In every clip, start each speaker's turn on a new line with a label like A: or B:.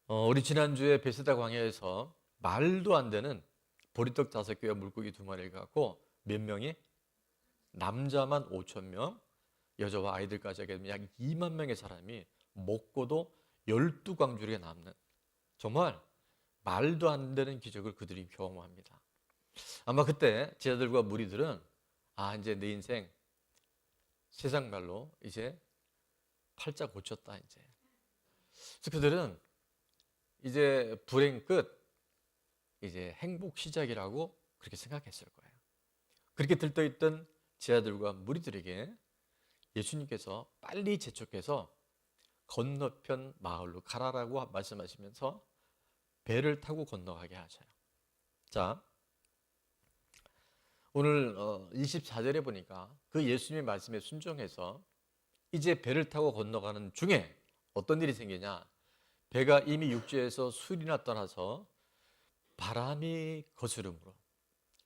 A: 우리 지난주에 베세다 광야에서 말도 안 되는 보리떡 5개와 물고기 2마리를 갖고 몇 명이? 남자만 5천 명, 여자와 아이들까지 하게 되면 약 2만 명의 사람이 먹고도 12광주리에 남는, 정말 말도 안 되는 기적을 그들이 경험합니다. 아마 그때 제자들과 무리들은 이제 내 인생 세상 말로 이제 팔자 고쳤다 이제. 그래서 그들은 이제 불행 끝, 이제 행복 시작이라고 그렇게 생각했을 거예요. 그렇게 들떠있던 제자들과 무리들에게 예수님께서 빨리 재촉해서 건너편 마을로 가라라고 말씀하시면서 배를 타고 건너가게 하셔요. 자, 오늘 24절에 보니까 그 예수님의 말씀에 순종해서 이제 배를 타고 건너가는 중에 어떤 일이 생기냐? 배가 이미 육지에서 술이나 떠나서 바람이 거스름으로.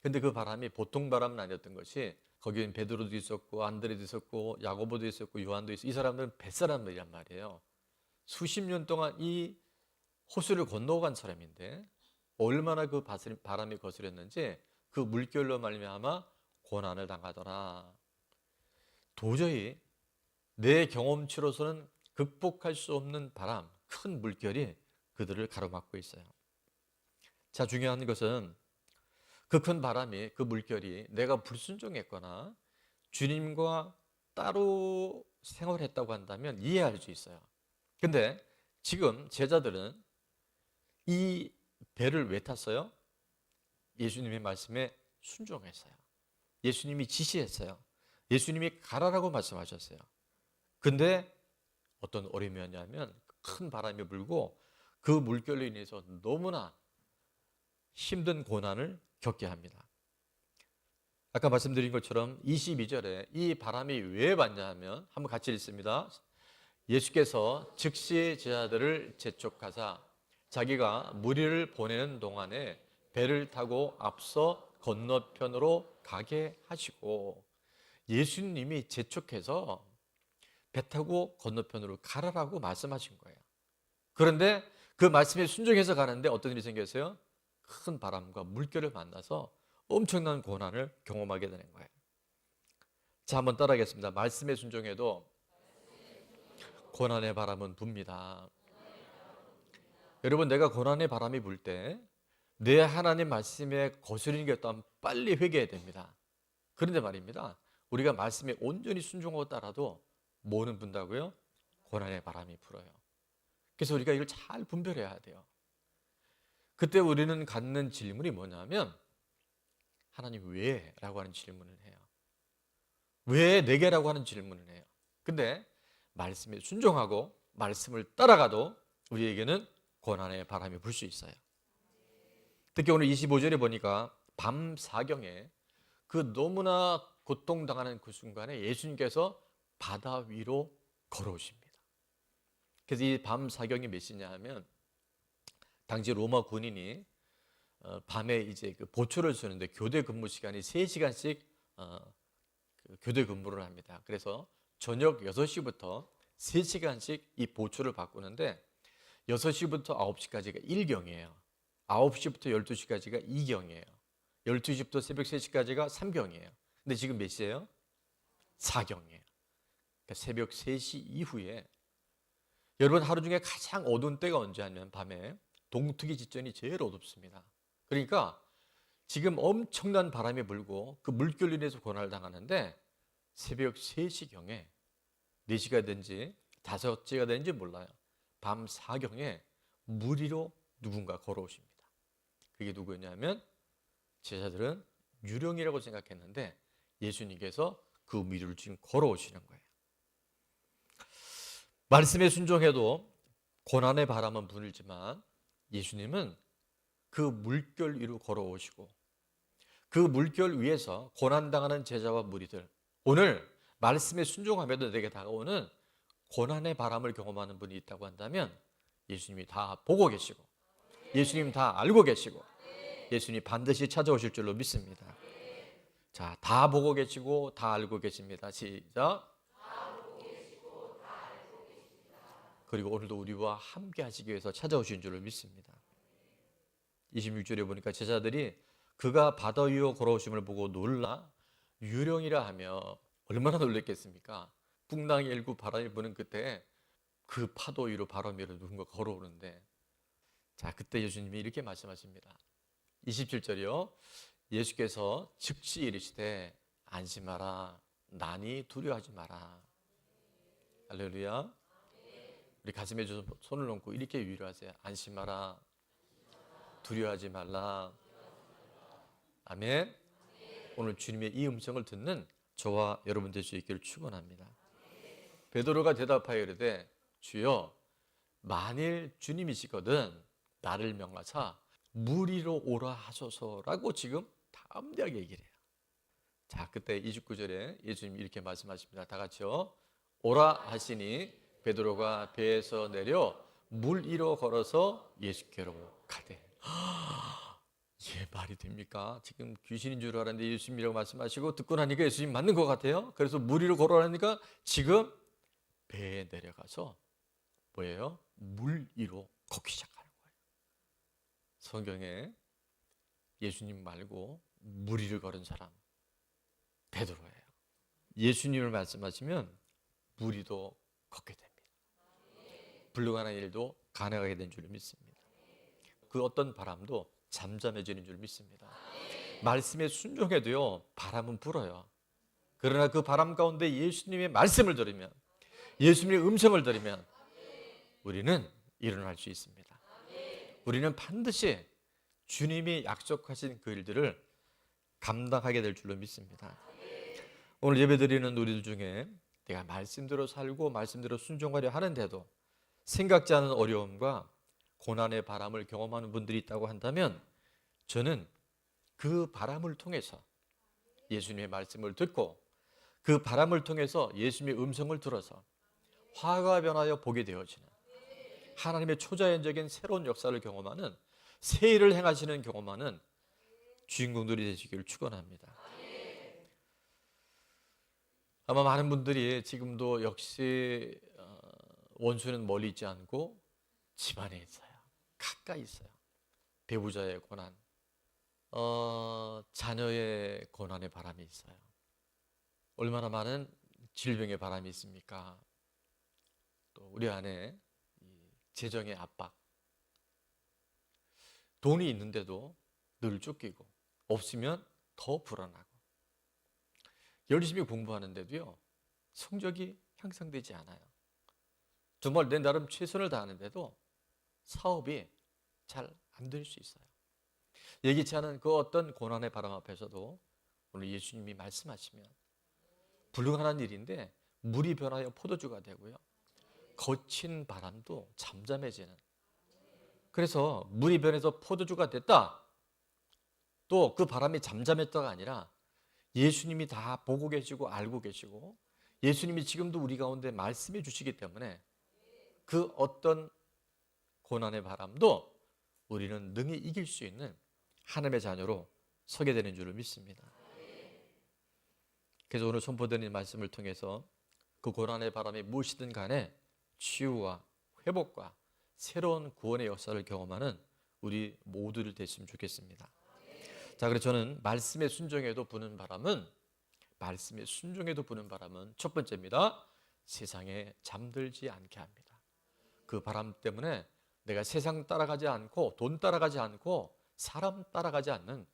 A: 근데 그 바람이 보통 바람은 아니었던 것이, 거기엔 베드로도 있었고 안드레도 있었고 야고보도 있었고 요한도 있었고, 이 사람들은 뱃사람들이란 말이에요. 수십 년 동안 이 호수를 건너간 사람인데 얼마나 그 바람이 거스렸는지 그 물결로 말미암아 고난을 당하더라. 도저히 내 경험치로서는 극복할 수 없는 바람, 큰 물결이 그들을 가로막고 있어요. 자, 중요한 것은 그 큰 바람이, 그 물결이 내가 불순종했거나 주님과 따로 생활했다고 한다면 이해할 수 있어요. 근데 지금 제자들은 이 배를 왜 탔어요? 예수님의 말씀에 순종했어요. 예수님이 지시했어요. 예수님이 가라라고 말씀하셨어요. 근데 어떤 어려움이었냐면 큰 바람이 불고 그 물결로 인해서 너무나 힘든 고난을 겪게 합니다. 아까 말씀드린 것처럼 22절에 이 바람이 왜 왔냐 하면 한번 같이 읽습니다. 예수께서 즉시 제자들을 재촉하사 자기가 무리를 보내는 동안에 배를 타고 앞서 건너편으로 가게 하시고, 예수님이 재촉해서 배 타고 건너편으로 가라라고 말씀하신 거예요. 그런데 그 말씀에 순종해서 가는데 어떤 일이 생겼어요? 큰 바람과 물결을 만나서 엄청난 고난을 경험하게 되는 거예요. 자, 한번 따라하겠습니다. 말씀에 순종해도 고난의 바람은 붑니다. 여러분, 내가 고난의 바람이 불 때 내 하나님 말씀에 거스르는 게 없다면 빨리 회개해야 됩니다. 그런데 말입니다, 우리가 말씀에 온전히 순종하고 따라도 뭐는 분다고요? 고난의 바람이 불어요. 그래서 우리가 이걸 잘 분별해야 돼요. 그때 우리는 갖는 질문이 뭐냐면, 하나님 왜? 라고 하는 질문을 해요. 왜 내게라고 하는 질문을 해요. 근데 말씀에 순종하고 말씀을 따라가도 우리에게는 고난의 바람이 불 수 있어요. 특히 오늘 25절에 보니까 밤 사경에 그 너무나 고통당하는 그 순간에 예수님께서 바다 위로 걸어오십니다. 그래서 이 밤 사경이 몇 시냐 하면, 당시 로마 군인이 밤에 이제 그 보초를 쓰는데 교대 근무 시간이 3시간씩 교대 근무를 합니다. 그래서 저녁 6시부터 3시간씩 이 보초를 바꾸는데 6시부터 9시까지가 1경이에요. 9시부터 12시까지가 2경이에요. 12시부터 새벽 3시까지가 3경이에요. 근데 지금 몇 시예요? 4경이에요. 그러니까 새벽 3시 이후에, 여러분 하루 중에 가장 어두운 때가 언제 하면 밤에 동트기 직전이 제일 어둡습니다. 그러니까 지금 엄청난 바람이 불고 그 물결로 인해서 고난을 당하는데 새벽 3시경에 4시가 된지 5시가 된지 몰라요. 밤 4경에 물 위로 누군가 걸어오십니다. 그게 누구였냐면, 제자들은 유령이라고 생각했는데 예수님께서 그 위를 지금 걸어오시는 거예요. 말씀에 순종해도 고난의 바람은 불지만 예수님은 그 물결 위로 걸어오시고, 그 물결 위에서 고난당하는 제자와 무리들, 오늘 말씀에 순종하며도 내게 다가오는 고난의 바람을 경험하는 분이 있다고 한다면 예수님이 다 보고 계시고 예수님 다 알고 계시고 예수님이 반드시 찾아오실 줄로 믿습니다. 자, 다 보고 계시고 다 알고 계십니다. 시작. 그리고 오늘도 우리와 함께 하시기 위해서 찾아오신 줄을 믿습니다. 26절에 보니까 제자들이 그가 바다 위로 걸어오심을 보고 놀라 유령이라 하며 얼마나 놀랬겠습니까? 풍랑이 일고 바람이 부는 그때 그 파도 위로 바람 위로 누군가 걸어오는데, 자, 그때 예수님이 이렇게 말씀하십니다. 27절이요. 예수께서 즉시 이르시되 안심하라, 나니 두려워하지 마라. 할렐루야. 우리 가슴에 손을 얹고 이렇게 위로하세요. 안심하라, 두려워하지 말라. 아멘. 오늘 주님의 이 음성을 듣는 저와 여러분 될 수 있기를 축원합니다. 베드로가 대답하여 이르되 주여, 만일 주님이시거든 나를 명하사 물 위로 오라 하소서라고 지금 담대하게 얘기를 해요. 자, 그때 29절에 예수님이 이렇게 말씀하십니다. 다 같이요. 오라 하시니 베드로가 배에서 내려 물 위로 걸어서 예수께로 가되. 예, 말이 됩니까? 지금 귀신인 줄 알았는데 예수님이라고 말씀하시고 듣고 나니까 예수님 맞는 것 같아요. 그래서 물 위로 걸어가니까 지금 배에 내려가서 뭐예요? 물 위로 걷기 시작하는 거예요. 성경에 예수님 말고 물 위를 걸은 사람 베드로예요. 예수님을 말씀하시면 물 위도 걷게 됩니다. 불가능한 일도 가능하게 된 줄 믿습니다. 그 어떤 바람도 잠잠해지는 줄 믿습니다. 말씀에 순종해도요, 바람은 불어요. 그러나 그 바람 가운데 예수님의 말씀을 들으면, 예수님의 음성을 들으면 우리는 일어날 수 있습니다. 우리는 반드시 주님이 약속하신 그 일들을 감당하게 될 줄로 믿습니다. 오늘 예배드리는 우리들 중에 내가 말씀대로 살고 말씀대로 순종하려 하는데도 생각지 않은 어려움과 고난의 바람을 경험하는 분들이 있다고 한다면, 저는 그 바람을 통해서 예수님의 말씀을 듣고 그 바람을 통해서 예수님의 음성을 들어서 화가 변하여 복이 되어지는 하나님의 초자연적인 새로운 역사를 경험하는, 새 일을 행하시는 경험하는 주인공들이 되시기를 축원합니다. 아마 많은 분들이 지금도 역시 원수는 멀리 있지 않고 집안에 있어요. 가까이 있어요. 배우자의 고난, 자녀의 고난의 바람이 있어요. 얼마나 많은 질병의 바람이 있습니까? 또 우리 안에 재정의 압박, 돈이 있는데도 늘 쫓기고 없으면 더 불안하고, 열심히 공부하는데도요 성적이 향상되지 않아요. 정말 내 나름 최선을 다하는데도 사업이 잘 안 될 수 있어요. 예기치 않은 그 어떤 고난의 바람 앞에서도 오늘 예수님이 말씀하시면 불가능한 일인데 물이 변하여 포도주가 되고요, 거친 바람도 잠잠해지는, 그래서 물이 변해서 포도주가 됐다, 또 그 바람이 잠잠했다가 아니라 예수님이 다 보고 계시고 알고 계시고 예수님이 지금도 우리 가운데 말씀해 주시기 때문에 그 어떤 고난의 바람도 우리는 능히 이길 수 있는 하나님의 자녀로 서게 되는 줄을 믿습니다. 그래서 오늘 선포되는 말씀을 통해서 그 고난의 바람이 무엇이든 간에 치유와 회복과 새로운 구원의 역사를 경험하는 우리 모두를 됐으면 좋겠습니다. 자, 그래서 저는 말씀에 순종해도 부는 바람은 첫 번째입니다. 세상에 잠들지 않게 합니다. 그 바람 때문에 내가 세상 따라가지 않고 돈 따라가지 않고 사람 따라가지 않는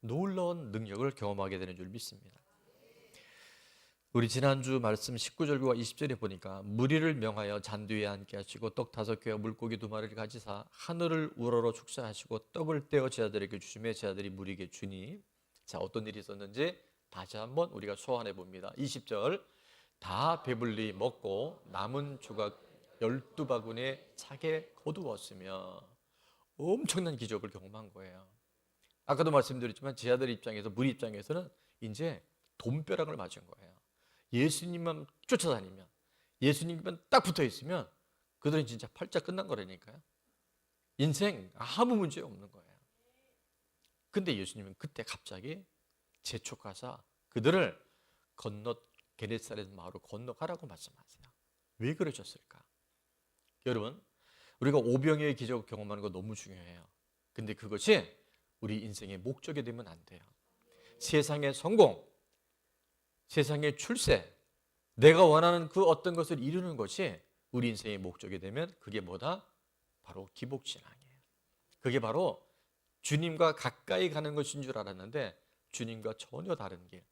A: 놀라운 능력을 경험하게 되는 줄 믿습니다. 우리 지난주 말씀 19절과 20절에 보니까 무리를 명하여 잔디 위에 앉게 하시고 떡 5개와 물고기 2마리를 가지사 하늘을 우러러 축사하시고 떡을 떼어 제자들에게 주시매 제자들이 무리에게 주니, 자, 어떤 일이 있었는지 다시 한번 우리가 소환해 봅니다. 20절, 다 배불리 먹고 남은 조각 12바구니에 차게 거두었으며, 엄청난 기적을 경험한 거예요. 아까도 말씀드렸지만 제자들 입장에서, 무리 입장에서는 이제 돈벼락을 맞은 거예요. 예수님만 쫓아다니면, 예수님만 딱 붙어 있으면 그들은 진짜 팔자 끝난 거라니까요. 인생 아무 문제 없는 거예요. 근데 예수님은 그때 갑자기 재촉하사 그들을 건너 게네사렛 마을로 건너가라고 말씀하세요. 왜 그러셨을까? 여러분, 우리가 오병이어의 기적을 경험하는 거 너무 중요해요. 근데 그것이 우리 인생의 목적이 되면 안 돼요. 세상의 성공, 세상의 출세, 내가 원하는 그 어떤 것을 이루는 것이 우리 인생의 목적이 되면 그게 뭐다? 바로 기복신앙이에요. 그게 바로 주님과 가까이 가는 것인 줄 알았는데 주님과 전혀 다른 길,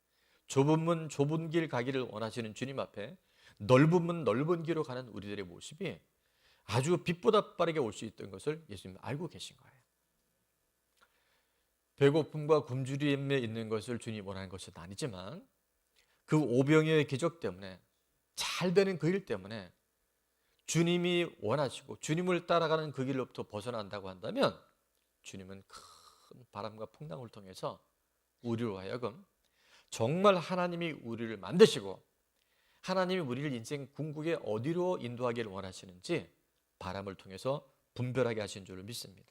A: 좁은 문 좁은 길 가기를 원하시는 주님 앞에 넓은 문 넓은 길로 가는 우리들의 모습이 아주 빛보다 빠르게 올 수 있던 것을 예수님 알고 계신 거예요. 배고픔과 굶주림에 있는 것을 주님이 원하는 것은 아니지만 그 오병이어의 기적 때문에, 잘 되는 그 일 때문에 주님이 원하시고 주님을 따라가는 그 길로부터 벗어난다고 한다면 주님은 큰 바람과 풍랑을 통해서 우리로 하여금 정말 하나님이 우리를 만드시고 하나님이 우리를 인생 궁극에 어디로 인도하기를 원하시는지 바람을 통해서 분별하게 하신 줄을 믿습니다.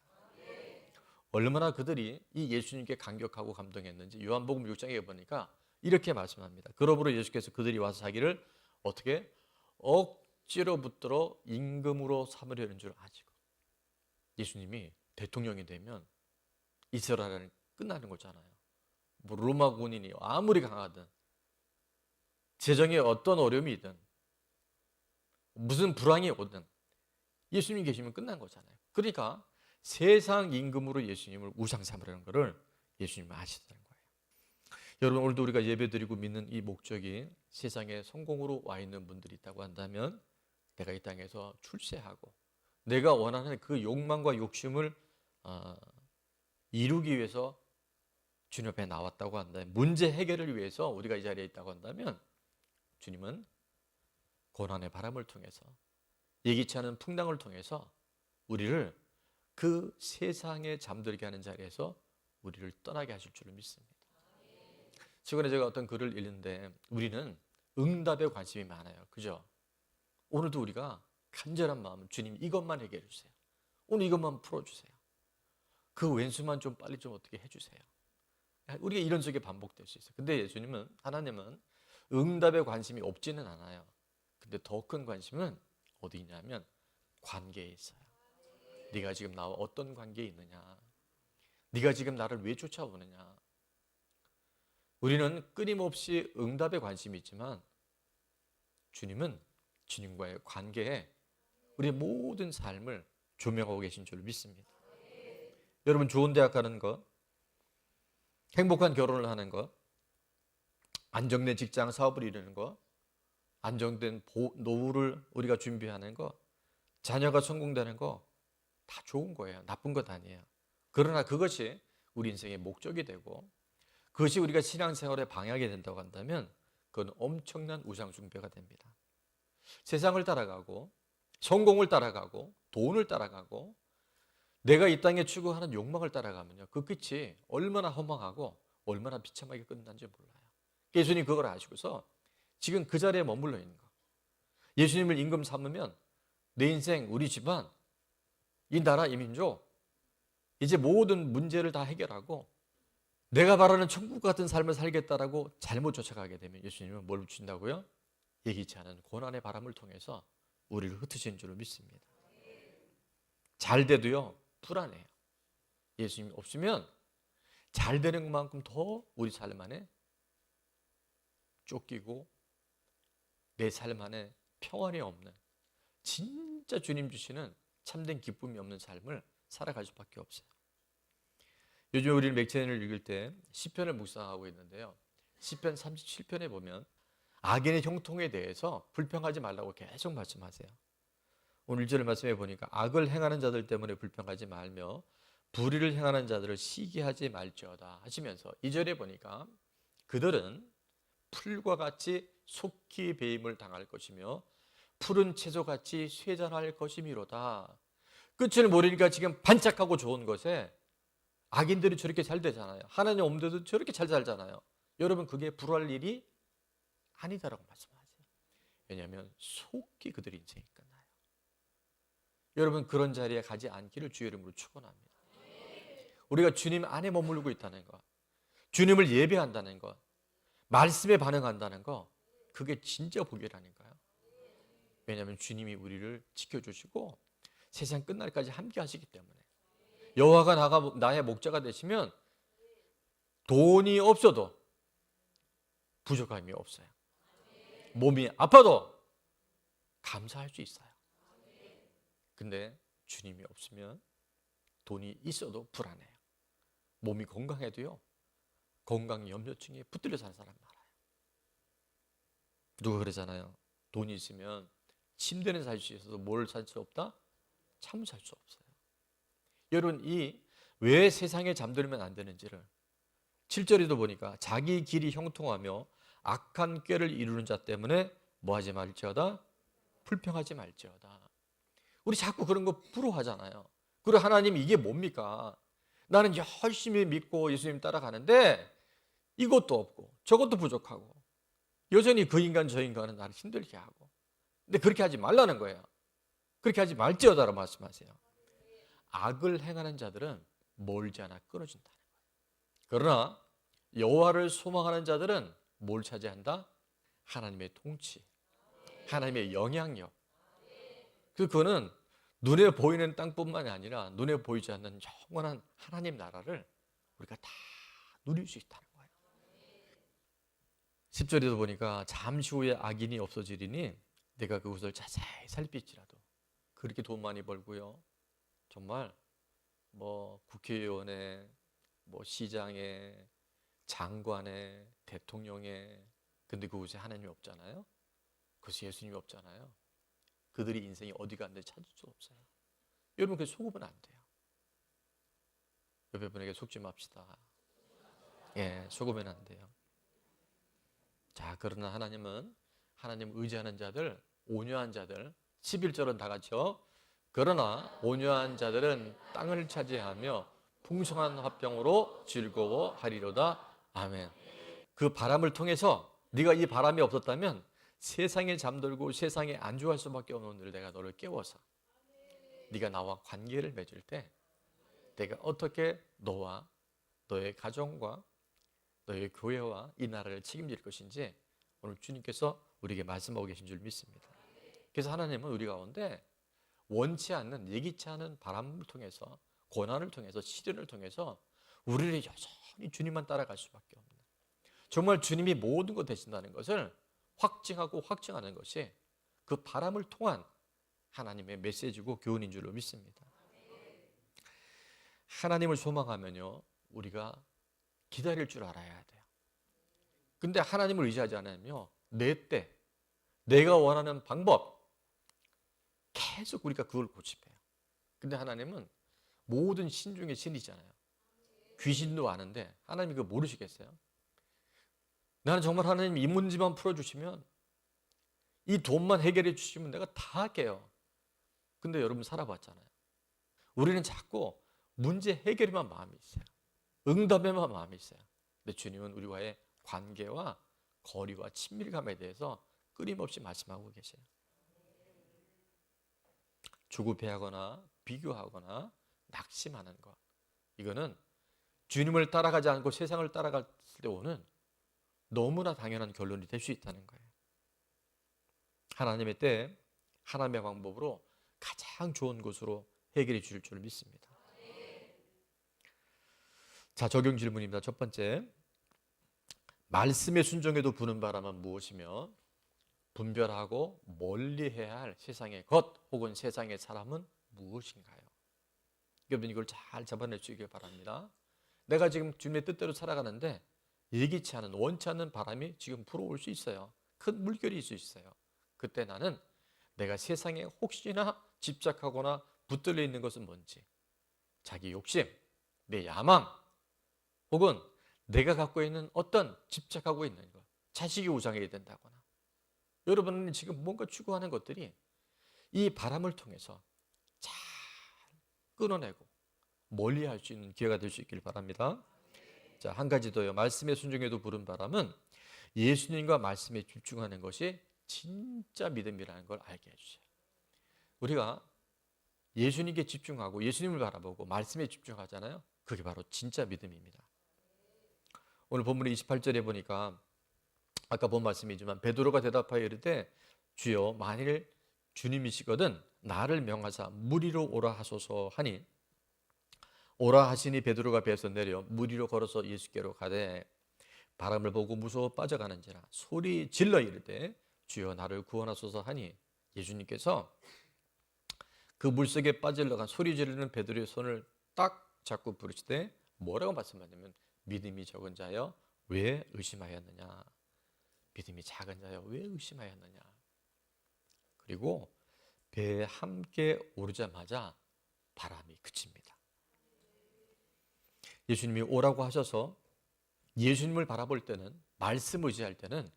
A: 얼마나 그들이 이 예수님께 감격하고 감동했는지 요한복음 6장에 보니까 이렇게 말씀합니다. 그러므로 예수께서 그들이 와서 자기를 어떻게 억지로 붙들어 임금으로 삼으려는 줄 아시고, 예수님이 대통령이 되면 이스라엘은 끝나는 거잖아요. 뭐 로마 군인이 아무리 강하든 재정에 어떤 어려움이 든 무슨 불황이 오든 예수님 계시면 끝난 거잖아요. 그러니까 세상 임금으로 예수님을 우상 삼으려는 것을 예수님은 아시다는 거예요. 여러분, 오늘도 우리가 예배드리고 믿는 이 목적이 세상에 성공으로 와 있는 분들이 있다고 한다면 내가 이 땅에서 출세하고 내가 원하는 그 욕망과 욕심을 이루기 위해서 주님 앞에 나왔다고 한다면, 문제 해결을 위해서 우리가 이 자리에 있다고 한다면 주님은 고난의 바람을 통해서, 예기치 않은 풍랑을 통해서 우리를 그 세상에 잠들게 하는 자리에서 우리를 떠나게 하실 줄을 믿습니다. 최근에 제가 어떤 글을 읽는데 우리는 응답에 관심이 많아요. 그죠? 오늘도 우리가 간절한 마음, 주님 이것만 해결해 주세요. 오늘 이것만 풀어주세요. 그 왼수만 좀 빨리 좀 어떻게 해주세요. 우리가 이런 속에 반복될 수 있어요. 근데 예수님은, 하나님은 응답에 관심이 없지는 않아요. 근데 더 큰 관심은 어디 있냐면 관계에 있어요. 네가 지금 나와 어떤 관계에 있느냐, 네가 지금 나를 왜 쫓아오느냐. 우리는 끊임없이 응답에 관심이 있지만 주님은 주님과의 관계에 우리의 모든 삶을 조명하고 계신 줄 믿습니다. 여러분, 좋은 대학 가는 것, 행복한 결혼을 하는 것, 안정된 직장 사업을 이루는 것, 안정된 노후를 우리가 준비하는 것, 자녀가 성공되는 거 다 좋은 거예요. 나쁜 것 아니에요. 그러나 그것이 우리 인생의 목적이 되고 그것이 우리가 신앙생활에 방해하게 된다고 한다면 그건 엄청난 우상 숭배가 됩니다. 세상을 따라가고 성공을 따라가고 돈을 따라가고 내가 이 땅에 추구하는 욕망을 따라가면요, 그 끝이 얼마나 허망하고 얼마나 비참하게 끝난지 몰라요. 예수님 그걸 아시고서 지금 그 자리에 머물러 있는 거. 예수님을 임금 삼으면 내 인생, 우리 집안, 이 나라, 이 민족 이제 모든 문제를 다 해결하고 내가 바라는 천국 같은 삶을 살겠다라고 잘못 쫓아가게 되면 예수님은 뭘 주신다고요? 예기치 않은 고난의 바람을 통해서 우리를 흩으신 줄을 믿습니다. 잘 돼도요, 불안해요. 예수님이 없으면 잘 되는 것만큼 더 우리 삶 안에 쫓기고 내 삶 안에 평안이 없는, 진짜 주님 주시는 참된 기쁨이 없는 삶을 살아갈 수밖에 없어요. 요즘 우리는 맥체인을 읽을 때 시편을 묵상하고 있는데요, 시편 37편에 보면 악인의 형통에 대해서 불평하지 말라고 계속 말씀하세요. 오늘 1절 말씀해 보니까 악을 행하는 자들 때문에 불평하지 말며 불의를 행하는 자들을 시기하지 말지어다 하시면서 2절에 보니까 그들은 풀과 같이 속히 배임을 당할 것이며 푸른 채소같이 쇠잔할 것이미로다. 끝을 모르니까 지금 반짝하고 좋은 것에 악인들이 저렇게 잘 되잖아요. 하나님 없는데도 저렇게 잘 살잖아요. 여러분, 그게 불화할 일이 아니다라고 말씀하세요. 왜냐하면 속히 그들의 인생이 끝나요. 여러분, 그런 자리에 가지 않기를 주의 이름으로 축원합니다. 우리가 주님 안에 머물고 있다는 것, 주님을 예배한다는 것, 말씀에 반응한다는 것, 그게 진짜 복이라는 거예요. 왜냐하면 주님이 우리를 지켜주시고 세상 끝날까지 함께 하시기 때문에. 여호와가 나의 목자가 되시면 돈이 없어도 부족함이 없어요. 몸이 아파도 감사할 수 있어요. 근데 주님이 없으면 돈이 있어도 불안해요. 몸이 건강해도요, 건강염려증에 붙들려 사는 사람 많아요. 누가 그러잖아요. 돈이 있으면 침대는 살 수 있어도 뭘 살 수 없다? 잠을 살 수 없어요. 여러분, 이 왜 세상에 잠들면 안 되는지를 7절에도 보니까 자기 길이 형통하며 악한 꾀를 이루는 자 때문에 뭐하지 말지어다? 불평하지 말지어다. 우리 자꾸 그런 거 부러워하잖아요. 그리고 하나님 이게 뭡니까? 나는 열심히 믿고 예수님 따라가는데 이것도 없고 저것도 부족하고 여전히 그 인간 저 인간은 나를 힘들게 하고. 근데 그렇게 하지 말라는 거예요. 그렇게 하지 말지어다라고 말씀하세요. 악을 행하는 자들은 멀지 않아 끊어진다는 거예요. 그러나 여호와를 소망하는 자들은 뭘 차지한다? 하나님의 통치, 하나님의 영향력. 그거는 눈에 보이는 땅뿐만이 아니라 눈에 보이지 않는 영원한 하나님 나라를 우리가 다 누릴 수 있다는 거예요. 10절에도 보니까 잠시 후에 악인이 없어지리니 내가 그것을 자세히 살필지라도. 그렇게 돈 많이 벌고요, 정말 뭐 국회의원에, 뭐 시장에, 장관에, 대통령에, 근데 그곳에 하나님이 없잖아요. 그것이 예수님이 없잖아요. 그들의 인생이 어디 갔는지 찾을 수 없어요. 여러분, 그게 속으면 안 돼요. 옆에 분에게 속지 맙시다. 예, 속으면 안 돼요. 자, 그러나 하나님은 하나님 의지하는 자들, 온유한 자들, 11절은 다 같이요. 그러나 온유한 자들은 땅을 차지하며 풍성한 화평으로 즐거워하리로다. 아멘. 그 바람을 통해서 네가 이 바람이 없었다면 세상에 잠들고 세상에 안주할 수밖에 없는 일을 내가 너를 깨워서 네가 나와 관계를 맺을 때 내가 어떻게 너와 너의 가정과 너의 교회와 이 나라를 책임질 것인지 오늘 주님께서 우리에게 말씀하고 계신 줄 믿습니다. 그래서 하나님은 우리 가운데 원치 않는, 예기치 않은 바람을 통해서, 고난을 통해서, 시련을 통해서 우리를 여전히 주님만 따라갈 수밖에 없는, 정말 주님이 모든 것 되신다는 것을 확증하고 확증하는 것이 그 바람을 통한 하나님의 메시지고 교훈인 줄로 믿습니다. 하나님을 소망하면요, 우리가 기다릴 줄 알아야 돼요. 근데 하나님을 의지하지 않으면요, 내 때, 내가 원하는 방법, 계속 우리가 그걸 고집해요. 근데 하나님은 모든 신 중에 신이잖아요. 귀신도 아는데 하나님이 그거 모르시겠어요? 나는 정말 하나님 이 문제만 풀어주시면, 이 돈만 해결해 주시면 내가 다 할게요. 근데 여러분 살아봤잖아요. 우리는 자꾸 문제 해결에만 마음이 있어요. 응답에만 마음이 있어요. 근데 주님은 우리와의 관계와 거리와 친밀감에 대해서 끊임없이 말씀하고 계세요. 조급해하거나 비교하거나 낙심하는 것, 이거는 주님을 따라가지 않고 세상을 따라갈 때 오는 너무나 당연한 결론이 될 수 있다는 거예요. 하나님의 때, 하나님의 방법으로 가장 좋은 것으로 해결해 주실 줄 믿습니다. 자, 적용 질문입니다. 첫 번째, 말씀에 순종해도 부는 바람은 무엇이며 분별하고 멀리해야 할 세상의 것 혹은 세상의 사람은 무엇인가요? 여러분, 이걸 잘 잡아낼 수 있길 바랍니다. 내가 지금 주님의 뜻대로 살아가는데 예기치 않은, 원치 않는 바람이 지금 불어올 수 있어요. 큰 물결이 있을 수 있어요. 그때 나는 내가 세상에 혹시나 집착하거나 붙들려 있는 것은 뭔지, 자기 욕심, 내 야망, 혹은 내가 갖고 있는 어떤 집착하고 있는 것, 자식이 우상이 된다거나, 여러분은 지금 뭔가 추구하는 것들이 이 바람을 통해서 잘 끊어내고 멀리할 수 있는 기회가 될 수 있길 바랍니다. 자, 한 가지 더요. 말씀에 순종해도 부른 바람은 예수님과 말씀에 집중하는 것이 진짜 믿음이라는 걸 알게 해주세요. 우리가 예수님께 집중하고 예수님을 바라보고 말씀에 집중하잖아요. 그게 바로 진짜 믿음입니다. 오늘 본문의 28절에 보니까 아까 본 말씀이지만 베드로가 대답하여 이르되 주여 만일 주님이시거든 나를 명하사 물 위로 오라 하소서 하니 오라 하시니 베드로가 배에서 내려 물 위로 걸어서 예수께로 가되 바람을 보고 무서워 빠져가는지라 소리 질러 이르되 주여 나를 구원하소서 하니 예수님께서 그 물속에 빠지려간 소리 지르는 베드로의 손을 딱 잡고 부르시되 뭐라고 말씀하냐면 믿음이 적은 자여 왜 의심하였느냐. 믿음이 작은 자여 왜 의심하였느냐. 그리고 배에 함께 오르자마자 바람이 그칩니다. 예수님이 오라고 하셔서 예수님을 바라볼 때는 말씀 의지할 때는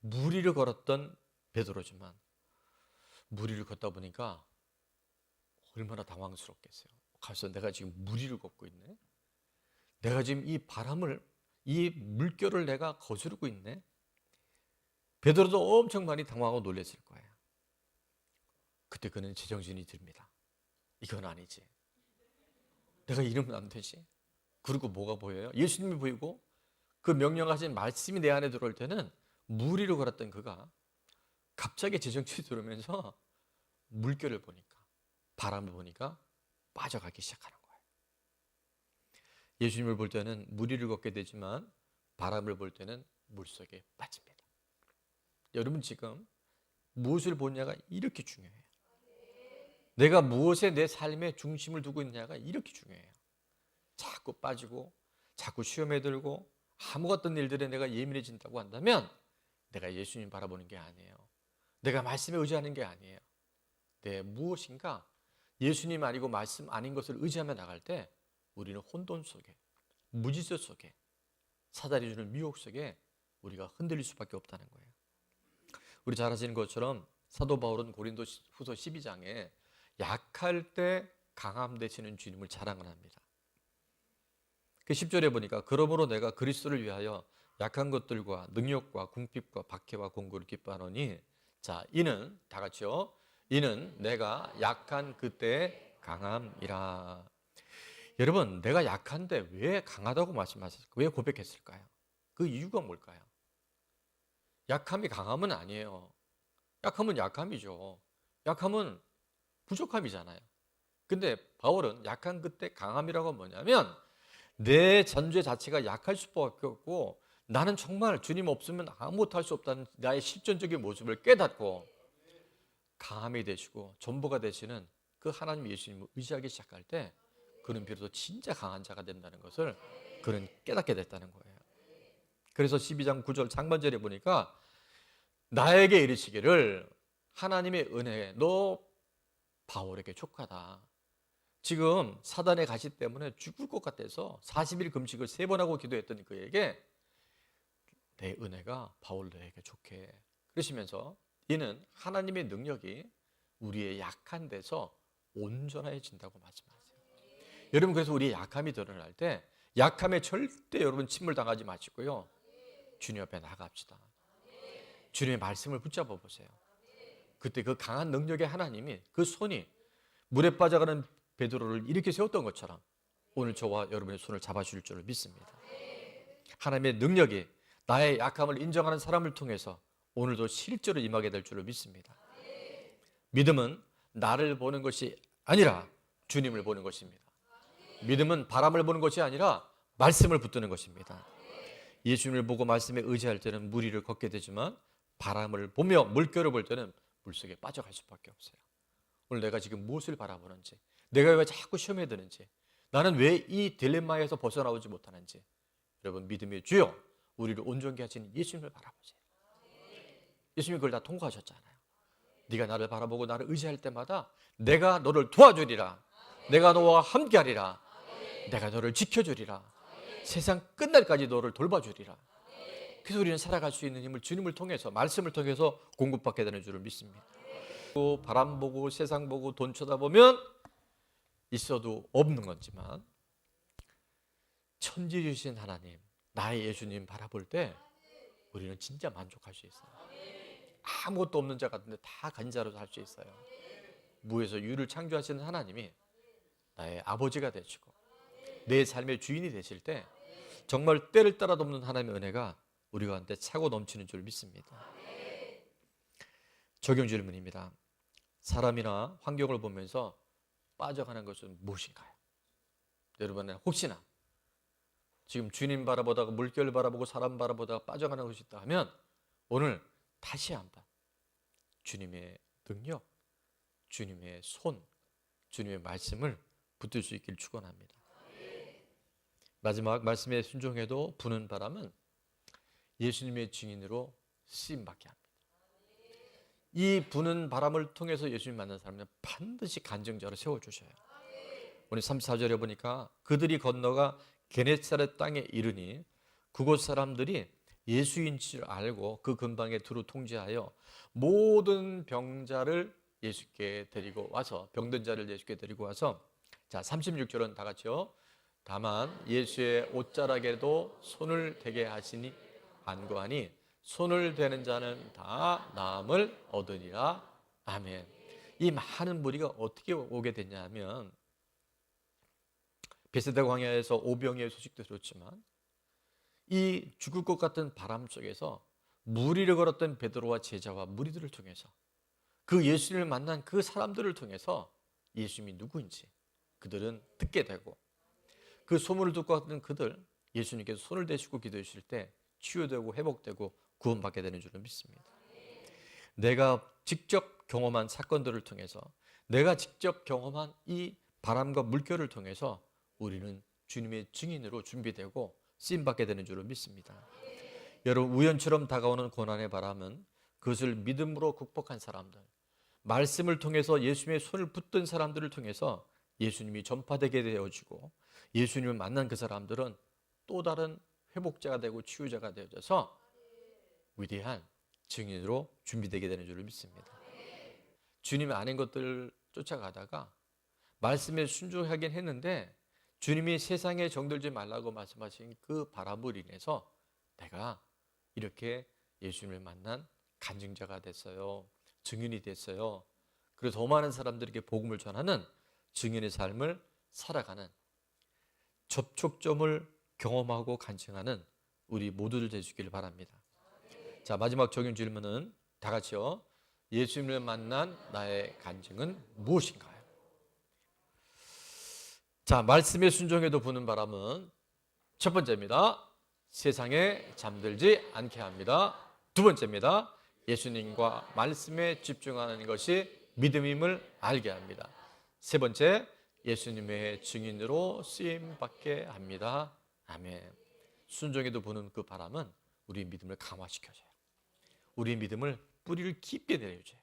A: 물 위를 걸었던 베드로지만 물 위를 걷다 보니까 얼마나 당황스럽겠어요. 가서 내가 지금 물 위를 걷고 있네. 내가 지금 이 바람을 이 물결을 내가 거스르고 있네. 베드로도 엄청 많이 당황하고 놀랐을 거예요. 그때 그는 제정신이 듭니다. 이건 아니지. 내가 이러면 안 되지. 그리고 뭐가 보여요? 예수님이 보이고 그 명령하신 말씀이 내 안에 들어올 때는 물 위로 걸었던 그가 갑자기 제정신이 들으면서 물결을 보니까 바람을 보니까 빠져가기 시작하는 거예요. 예수님을 볼 때는 물 위를 걷게 되지만 바람을 볼 때는 물속에 빠집니다. 여러분 지금 무엇을 보느냐가 이렇게 중요해요. 내가 무엇에 내 삶의 중심을 두고 있느냐가 이렇게 중요해요. 자꾸 빠지고 자꾸 시험에 들고 아무 어떤 일들에 내가 예민해진다고 한다면 내가 예수님 바라보는 게 아니에요. 내가 말씀에 의지하는 게 아니에요. 내 무엇인가 예수님 아니고 말씀 아닌 것을 의지하며 나갈 때 우리는 혼돈 속에 무질서 속에 사단이 주는 미혹 속에 우리가 흔들릴 수밖에 없다는 거예요. 우리 잘 아시는 것처럼 사도 바울은 고린도후서 12장에 약할 때 강함 되시는 주님을 자랑을 합니다. 그 10절에 보니까 그러므로 내가 그리스도를 위하여 약한 것들과 능력과 궁핍과 박해와 공고를 기뻐하노니 자 이는 다 같이요. 이는 내가 약한 그때 강함이라. 여러분 내가 약한데 왜 강하다고 말씀하셨을까요? 왜 고백했을까요? 그 이유가 뭘까요? 약함이 강함은 아니에요. 약함은 약함이죠. 약함은 부족함이잖아요. 근데 바울은 약한 그때 강함이라고 뭐냐면 내 존재 자체가 약할 수밖에 없고 나는 정말 주님 없으면 아무것도 할 수 없다는 나의 실존적인 모습을 깨닫고 강함이 되시고 전부가 되시는 그 하나님 예수님을 의지하기 시작할 때 그는 비로소 진짜 강한 자가 된다는 것을 그는 깨닫게 됐다는 거예요. 그래서 12장 9절 상반절에 보니까 나에게 이르시기를 하나님의 은혜에 너 바울에게 족하다. 지금 사단의 가시 때문에 죽을 것 같아서 40일 금식을 3번 하고 기도했더니 그에게 내 은혜가 바울 너에게 족해. 그러시면서 이는 하나님의 능력이 우리의 약한 데서 온전해진다고 말씀하세요. 여러분 그래서 우리의 약함이 드러날 때 약함에 절대 여러분 침몰 당하지 마시고요. 주님 앞에 나갑시다. 주님의 말씀을 붙잡아 보세요. 그때 그 강한 능력의 하나님이 그 손이 물에 빠져가는 베드로를 이렇게 세웠던 것처럼 오늘 저와 여러분의 손을 잡아주실 줄을 믿습니다. 하나님의 능력이 나의 약함을 인정하는 사람을 통해서 오늘도 실제로 임하게 될 줄을 믿습니다. 믿음은 나를 보는 것이 아니라 주님을 보는 것입니다. 믿음은 바람을 보는 것이 아니라 말씀을 붙드는 것입니다. 예수님을 보고 말씀에 의지할 때는 물 위를 걷게 되지만 바람을 보며 물결을 볼 때는 물속에 빠져갈 수밖에 없어요. 오늘 내가 지금 무엇을 바라보는지, 내가 왜 자꾸 시험에 드는지, 나는 왜 이 딜레마에서 벗어나오지 못하는지, 여러분 믿음의 주여 우리를 온전케 하시는 예수님을 바라보세요. 예수님이 그걸 다 통과하셨잖아요. 네가 나를 바라보고 나를 의지할 때마다 내가 너를 도와주리라, 내가 너와 함께하리라, 내가 너를 지켜주리라, 세상 끝날까지 너를 돌봐주리라. 그래서 우리는 살아갈 수 있는 힘을 주님을 통해서 말씀을 통해서 공급받게 되는 줄을 믿습니다. 바람 보고 세상 보고 돈 쳐다보면 있어도 없는 거지만 천지 주신 하나님 나의 예수님 바라볼 때 우리는 진짜 만족할 수 있어요. 아무것도 없는 자 같은데 다 가진 자로 살 수 있어요. 무에서 유를 창조하시는 하나님이 나의 아버지가 되시고 내 삶의 주인이 되실 때 정말 때를 따라 돕는 하나님의 은혜가 우리 가운데 차고 넘치는 줄 믿습니다. 적용 질문입니다. 사람이나 환경을 보면서 빠져가는 것은 무엇인가요? 여러분, 혹시나 지금 주님 바라보다가 물결 바라보고 사람 바라보다가 빠져가는 것이 있다 하면 오늘 다시 한번 주님의 능력, 주님의 손, 주님의 말씀을 붙들 수 있길 축원합니다. 마지막 말씀에 순종해도 부는 바람은 예수님의 증인으로 쓰임받게 합니다. 이 부는 바람을 통해서 예수님 만난 사람은 반드시 간증자로 세워주셔요. 오늘 34절에 보니까 그들이 건너가 게네사렛 땅에 이르니 그곳 사람들이 예수인 줄 알고 그 근방에 두루 통제하여 모든 병자를 예수께 데리고 와서 병든 자를 예수께 데리고 와서 자 36절은 다 같이요. 다만 예수의 옷자락에도 손을 대게 하시니 안고하니 손을 대는 자는 다 나음을 얻으리라. 아멘. 이 많은 무리가 어떻게 오게 됐냐 하면 베세다 광야에서 오병이의 소식도 들었지만 이 죽을 것 같은 바람 속에서 무리를 걸었던 베드로와 제자와 무리들을 통해서 그 예수님을 만난 그 사람들을 통해서 예수님이 누구인지 그들은 듣게 되고 그 소문을 듣고 왔던 그들 예수님께서 손을 대시고 기도해 주실 때 치유되고 회복되고 구원받게 되는 줄을 믿습니다. 내가 직접 경험한 사건들을 통해서 내가 직접 경험한 이 바람과 물결을 통해서 우리는 주님의 증인으로 준비되고 쓰임받게 되는 줄을 믿습니다. 여러분, 우연처럼 다가오는 고난의 바람은 그것을 믿음으로 극복한 사람들, 말씀을 통해서 예수님의 손을 붙든 사람들을 통해서 예수님이 전파되게 되어지고 예수님을 만난 그 사람들은 또 다른 회복자가 되고 치유자가 되어져서 위대한 증인으로 준비되게 되는 줄을 믿습니다. 주님이 아닌 것들을 쫓아가다가 말씀에 순종하긴 했는데 주님이 세상에 정들지 말라고 말씀하신 그 바람으로 인해서 내가 이렇게 예수님을 만난 간증자가 됐어요. 증인이 됐어요. 그래서 더 많은 사람들에게 복음을 전하는 증인의 삶을 살아가는 접촉점을 경험하고 간증하는 우리 모두들 되시기를 바랍니다. 자, 마지막 적용 질문은 다 같이요. 예수님을 만난 나의 간증은 무엇인가요? 자, 말씀에 순종해도 부는 바람은 첫 번째입니다. 세상에 잠들지 않게 합니다. 두 번째입니다. 예수님과 말씀에 집중하는 것이 믿음임을 알게 합니다. 세 번째, 예수님의 증인으로 쓰임받게 합니다. 아멘. 순종해도 부는 그 바람은 우리 믿음을 강화시켜줘요. 우리 믿음을 뿌리를 깊게 내려줘요.